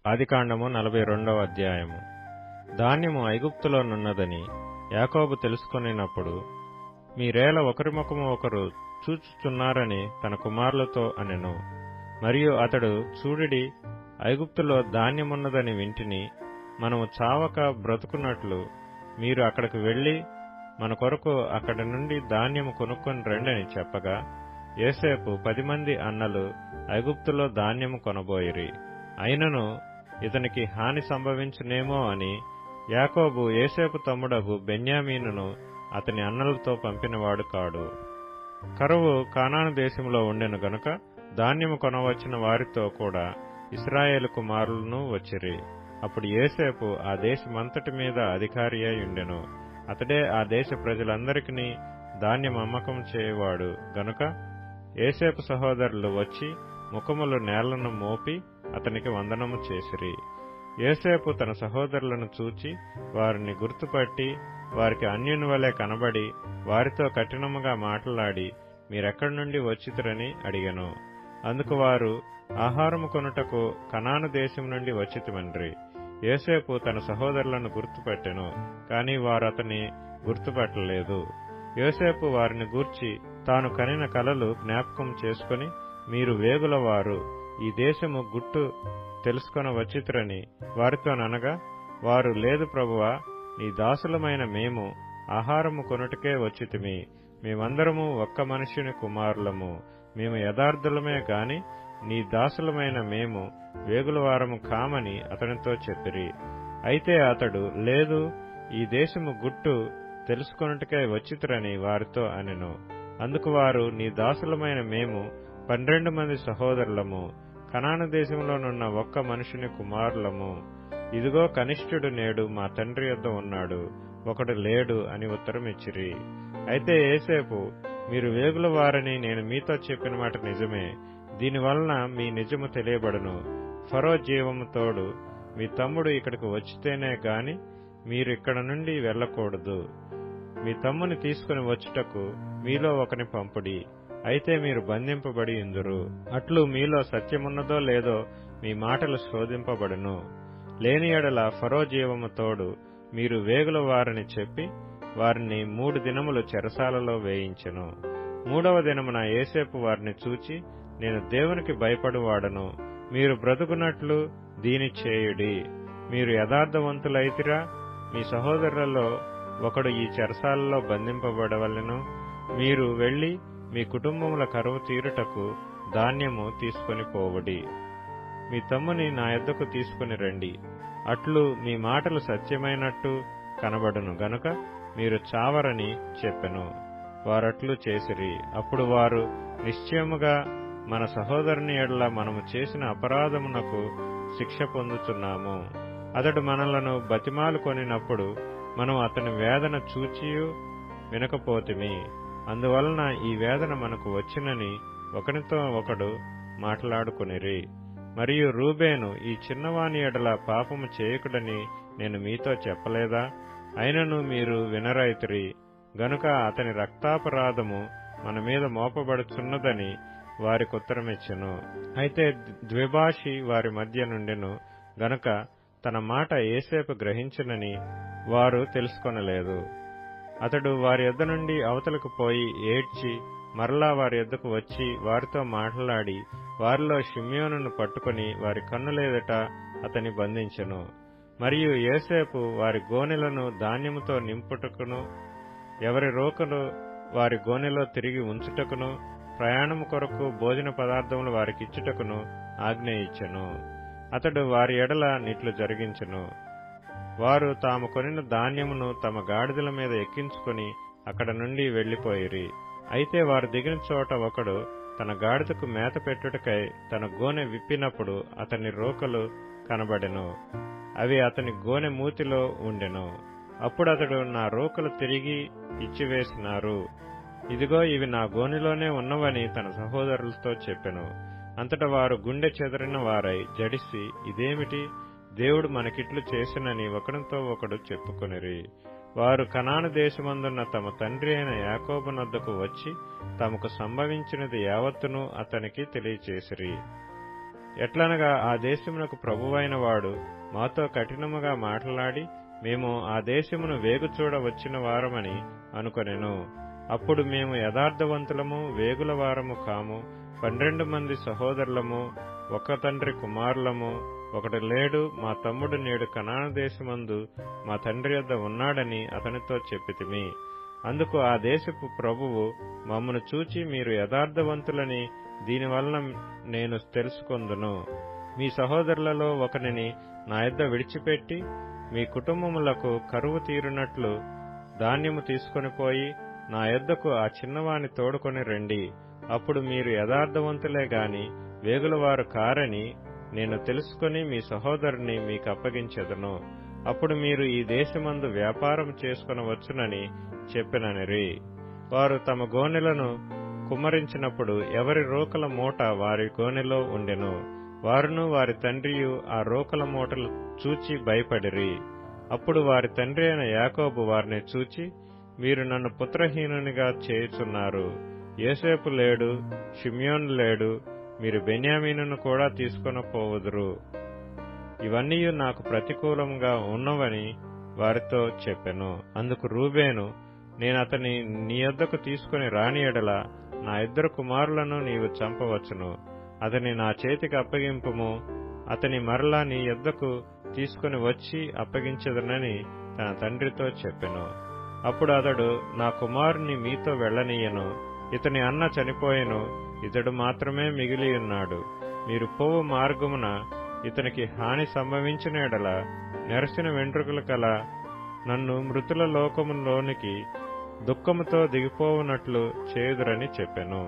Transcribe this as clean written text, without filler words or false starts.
ఆదికాండము 42వ అధ్యాయము. ధాన్యము ఐగుప్తులోనున్నదని యాకోబు తెలుసుకొనినప్పుడు, మీరేల ఒకరి ముఖము ఒకరు చూచుచున్నారని తన కుమారులతో అనెను. మరియు అతడు, చూడిడి, ఐగుప్తులో ధాన్యమున్నదని వింటిని, మనము చావక బ్రతుకున్నట్లు మీరు అక్కడికి వెళ్లి మన కొరకు అక్కడి నుండి ధాన్యము కొనుక్కొని రండని చెప్పగా, యోసేపు 10 మంది అన్నలు ఐగుప్తులో ధాన్యము కొనబోయిరి. అయినను ఇతనికి హాని సంభవించునేమో అని యాకోబు యోసేపు తమ్ముడగు బెన్యామీనును అతని అన్నలతో పంపినవాడు కాడు. కరువు కానాను దేశంలో ఉండెను గనుక ధాన్యము కొనవచ్చిన వారితో కూడా ఇశ్రాయేలు కుమారులను వచ్చిరి. అప్పుడు యోసేపు ఆ దేశమంతటి మీద అధికారి అయి ఉండెను. అతడే ఆ దేశ ప్రజలందరికీ ధాన్యం అమ్మకం చేయవాడు గనుక యోసేపు సహోదరులు వచ్చి ముఖములు నేలను మోపి అతనికి వందనము చేసిరి. యోసేపు తన సహోదరులను చూచి వారిని గుర్తుపట్టి వారికి అన్యుని వలె కనబడి వారితో కఠినముగా మాట్లాడి, మీరెక్కడి నుండి వచ్చితిరని అడిగెను. అందుకు వారు, ఆహారము కొనుటకు కనాను దేశం నుండి వచ్చితిమన్రి. యోసేపు తన సహోదరులను గుర్తుపట్టెను, కాని వారు అతని గుర్తుపట్టలేదు. యోసేపు వారిని గూర్చి తాను కనిన కలలు జ్ఞాపకం చేసుకుని, మీరు వేగులవారు, ఈ దేశము గుట్టు తెలుసుకొన వచ్చితిరని వారితోననగా, వారు, లేదు ప్రభువా, నీ దాసులమైన మేము ఆహారము కొనుటకే వచ్చితిమి. మేమందరము ఒక్క మనుష్యుని కుమారులము. మేము యథార్థులమే గాని నీ దాసులమైన మేము వేగులవారము కామని అతనితో చెప్పిరి. అయితే అతడు, లేదు, ఈ దేశము గుట్టు తెలుసుకొనుటకే వచ్చితిరని వారితో అనెను. అందుకు వారు, నీ దాసులమైన మేము 12 మంది సహోదరులము, కనాను దేశంలోనున్న ఒక్క మనుషుని కుమారులము. ఇదిగో కనిష్ఠుడు నేడు మా తండ్రి యొద్ద ఉన్నాడు, ఒకడు లేడు అని ఉత్తరమిచ్చిరి. అయితే యోసేపు, మీరు వేగుల వారని నేను మీతో చెప్పిన మాట నిజమే. దీనివలన మీ నిజము తెలియబడును. ఫరో జీవము తోడు మీ తమ్ముడు ఇక్కడికి వచ్చితేనే గాని మీరు ఇక్కడ నుండి వెళ్ళకూడదు. మీ తమ్ముని తీసుకుని వచ్చుటకు మీలో ఒకని పంపుడి. అయితే మీరు బంధింపబడి ఇందురు. అట్లు మీలో సత్యమున్నదో లేదో మీ మాటలు శోధింపబడును. లేని ఎడల ఫరో జీవము తోడు మీరు వేగుల వారని చెప్పి వారిని 3 దినములు చెరసాలలో వేయించెను. 3వ దినమున యోసేపు వారిని చూచి, నేను దేవునికి భయపడువాడను, మీరు బ్రతుకున్నట్లు దీని చేయుడి. మీరు యథార్థవంతులైతిరా? మీ సహోదరులలో ఒకడు ఈ చెరసాలలో బంధింపబడవలెను. మీరు వెళ్లి మీ కుటుంబముల కరువు తీరుటకు ధాన్యము తీసుకొని పోవడి. మీ తమ్ముని నా యొద్దకు తీసుకుని రండి. అట్లు మీ మాటలు సత్యమైనట్టు కనబడును గనుక మీరు చావరని చెప్పెను. వారట్లు చేసిరి. అప్పుడు వారు, నిశ్చయముగా మన సహోదరుని ఎడల మనము చేసిన అపరాధమునకు శిక్ష పొందుతున్నాము. అతడు మనలను బతిమాలు కొనినప్పుడు మనం అతని వేదన చూచియు వినకపోతిమి. అందువలన ఈ వేదన మనకు వచ్చినని ఒకనితో ఒకడు మాట్లాడుకునిరి. మరియు రూబేను, ఈ చిన్నవాని ఎడల పాపము చేయకుడని నేను మీతో చెప్పలేదా? అయినను మీరు వినరైతిరి గనుక అతని రక్తాపరాధము మన మీద మోపబడుచున్నదని వారికుత్తరమిచ్చెను. అయితే ద్విభాషి వారి మధ్య నుండెను గనుక తన మాట యోసేపు గ్రహించునని వారు తెలుసుకొనలేదు. అతడు వారి యొద్ద నుండి అవతలకు పోయి ఏడ్చి మరలా వారి యొద్దకు వచ్చి వారితో మాట్లాడి వారిలో షిమ్యోనును పట్టుకుని వారి కన్నులేదట అతని బంధించెను. మరియు యోసేపు వారి గోనెలను ధాన్యముతో నింపుటకును, ఎవరి రోకలు వారి గోనెలో తిరిగి ఉంచుటకును, ప్రయాణము కొరకు భోజన పదార్థములు వారికిచ్చుటకును ఆజ్ఞ ఇచ్చెను. అతడు వారి ఎడల నిట్లు జరిగించెను. వారు తాము కొనిన ధాన్యమును తమ గాడిదల మీద ఎక్కించుకొని అక్కడ నుండి వెళ్లిపోయిరి. అయితే వారు దిగిన చోట ఒకడు తన గాడిదకు మేత పెట్టుటకై తన గోనె విప్పినప్పుడు అతని రోకలు కనబడెను. అవి అతని గోనె మూతిలో ఉండెను. అప్పుడు అతడు, నా రోకలు తిరిగి ఇచ్చివేసినారు, ఇదిగో ఇవి నా గోనెలోనే ఉన్నవని తన సహోదరులతో చెప్పెను. అంతటా వారు గుండె చెదరిన వారై జడిసి, ఇదేమిటి, దేవుడు మనకిట్లు చేసినని ఒకరితో ఒకడు చెప్పుకొనిరి. వారు కనాను దేశమందున్న తమ తండ్రి అయిన యాకోబు నొద్దకు వచ్చి తమకు సంభవించినది యావత్తును అతనికి తెలియచేసిరి. ఎట్లనగా ఆ దేశమునకు ప్రభువైన వాడు మాతో కఠినముగా మాట్లాడి మేము ఆ దేశమును వేగుచూడ వచ్చిన వారమని అనుకొనెను. అప్పుడు మేము యథార్థవంతులము వేగుల వారము కాము, 12 మంది సహోదరులము, ఒక తండ్రి కుమారులము, ఒకడు లేడు, మా తమ్ముడు నేడు కనాను దేశమందు మా తండ్రి యొద్ద ఉన్నాడని అతనితో చెప్పితిమి. అందుకు ఆ దేశపు ప్రభువు మమ్మను చూచి మీరు యథార్థవంతులని దీనివలన నేను తెలుసుకొందును. మీ సహోదరులలో ఒకనిని నా యొద్ద విడిచిపెట్టి మీ కుటుంబములకు కరువు తీరునట్లు ధాన్యము తీసుకొని పోయి నా యొద్దకు ఆ చిన్నవాని తోడుకొని రండి. అప్పుడు మీరు యథార్థవంతులే గాని వేగులవారు కారని నేను తెలుసుకొని మీ సహోదరుని మీకు అప్పగించెదను. అప్పుడు మీరు ఈ దేశమందు వ్యాపారం చేసుకొనవచ్చునని చెప్పిననిరి. వారు తమ గోనెలను కుమ్మరించినప్పుడు ఎవరి రోకల మూట వారి గోనెలో ఉండెను. వారును వారి తండ్రియు ఆ రోకల మూటలు చూచి భయపడిరి. అప్పుడు వారి తండ్రి అయిన యాకోబు వారిని చూచి, మీరు నన్ను పుత్రహీనునిగా చేయుచున్నారు. యోసేపు లేడు, షిమ్యోను లేడు, మీరు బెన్యామీనును కూడా తీసుకొని పోవుదురు. ఇవన్నీ నాకు ప్రతికూలంగా ఉన్నవని వారితో చెప్పెను. అందుకు రూబేను, నేనతని నీ యొద్దకు తీసుకుని రాని ఎడల నా 2 కుమారులను నీవు చంపవచ్చును. అతని నా చేతికి అప్పగింపుము, అతని మరలా నీ యొద్దకు తీసుకుని వచ్చి అప్పగించదనని తన తండ్రితో చెప్పెను. అప్పుడు అతడు, నా కుమారుని మీతో వెళ్లనీయను. ఇతని అన్న చనిపోయెను, ఇతడు మాత్రమే మిగిలియున్నాడు. మీరు పోవు మార్గమున ఇతనికి హాని సంభవించిన ఎడల నెరసిన వెంట్రుకలు కల నన్ను మృతుల లోకములోనికి దుఃఖముతో దిగిపోవునట్లు చేయుదురని చెప్పెను.